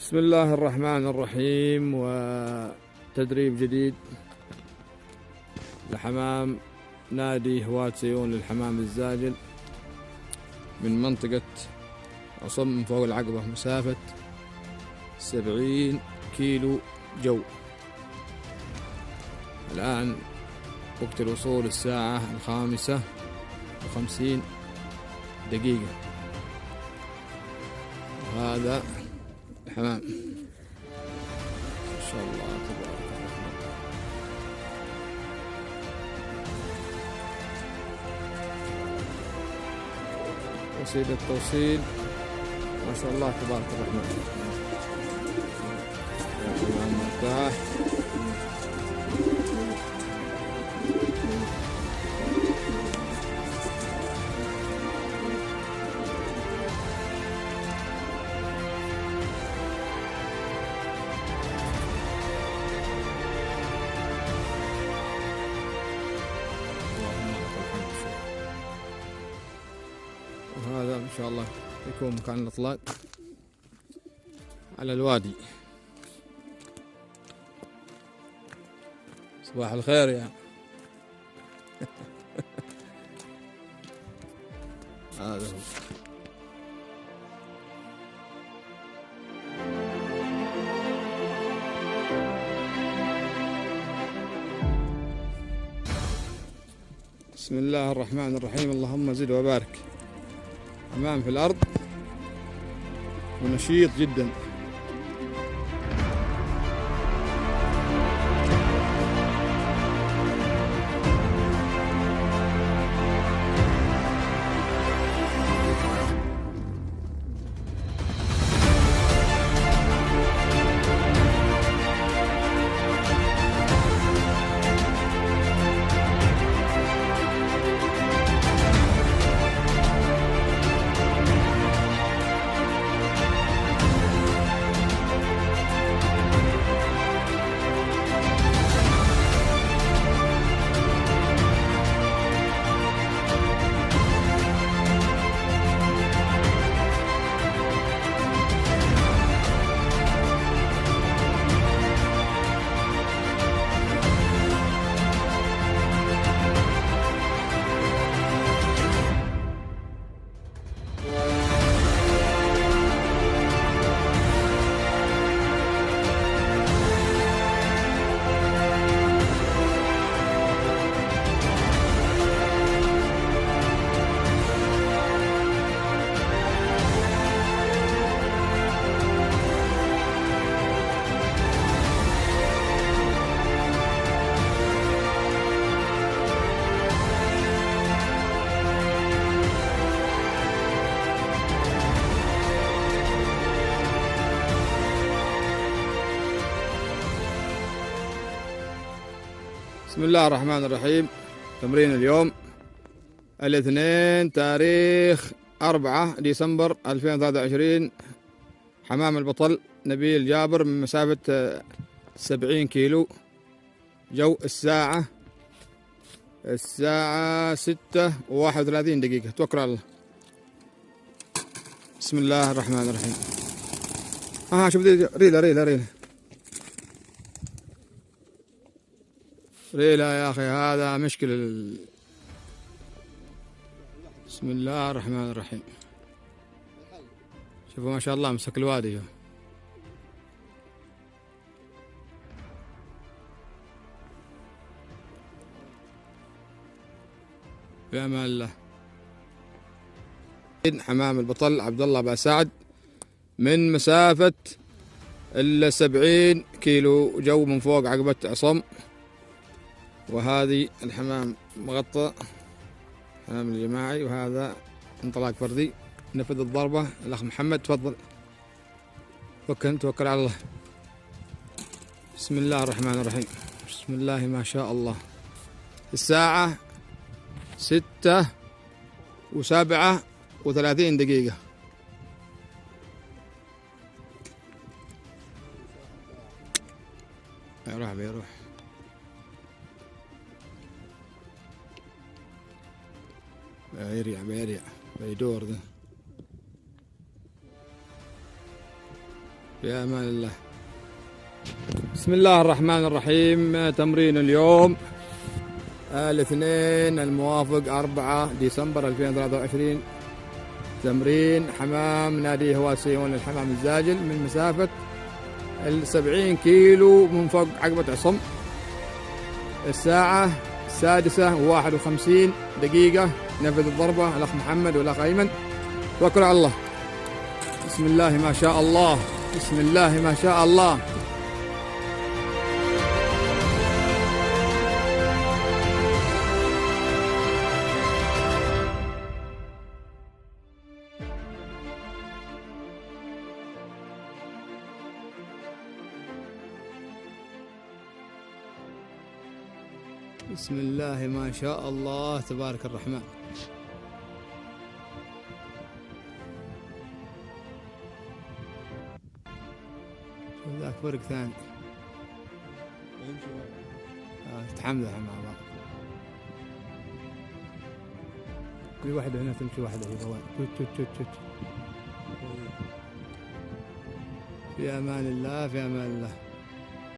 بسم الله الرحمن الرحيم. وتدريب جديد لحمام نادي هواة سيون للحمام الزاجل من منطقة عصم فوق العقبة، مسافة 70 كيلو جو. الآن وقت الوصول الساعة 5:50. وهذا الحمام ما شاء الله تبارك الرحمن. وسيلة التوصيل ما شاء الله تبارك الرحمن. الحمام مرتاح. وهذا إن شاء الله يكون مكان الإطلاق على الوادي. صباح الخير يا هذا هو. بسم الله الرحمن الرحيم. اللهم زد وبارك. حمام في الأرض ونشيط جدا. بسم الله الرحمن الرحيم. تمرين اليوم الاثنين تاريخ 4 ديسمبر 2023. حمام البطل نبيل جابر من مسافة 70 كيلو جو. الساعة 6:31. توكل على الله. بسم الله الرحمن الرحيم. شوف دي ريلة يا أخي، هذا مشكلة. بسم الله الرحمن الرحيم. شوفوا ما شاء الله مسك الوادي. شوف في أمان الله. حمام البطل عبد الله باسعد من مسافة 70 كيلو جو من فوق عقبة عصم. وهذه الحمام مغطى، حمام الجماعي. وهذا انطلاق فردي. نفذ الضربة الأخ محمد، تفضل. توكل على الله. بسم الله الرحمن الرحيم. بسم الله ما شاء الله. الساعة 6:37. بيروح بيريع بيدور ذا. في أمان الله. بسم الله الرحمن الرحيم. تمرين اليوم الاثنين الموافق 4 ديسمبر 2023. تمرين حمام نادي هواسيون الحمام الزاجل من مسافة 70 كيلو من فوق عقبة عصم. الساعة 6:51. نفذ الضربة الأخ محمد والأخ أيمن. توكلوا على الله. بسم الله ما شاء الله، بسم الله ما شاء الله. بسم الله ما شاء الله تبارك الرحمن. ذاك فرق ثاني. تحملها مع بعض. كل واحدة هنا تمشي واحدة في ضوء. في أمان الله، في أمان الله.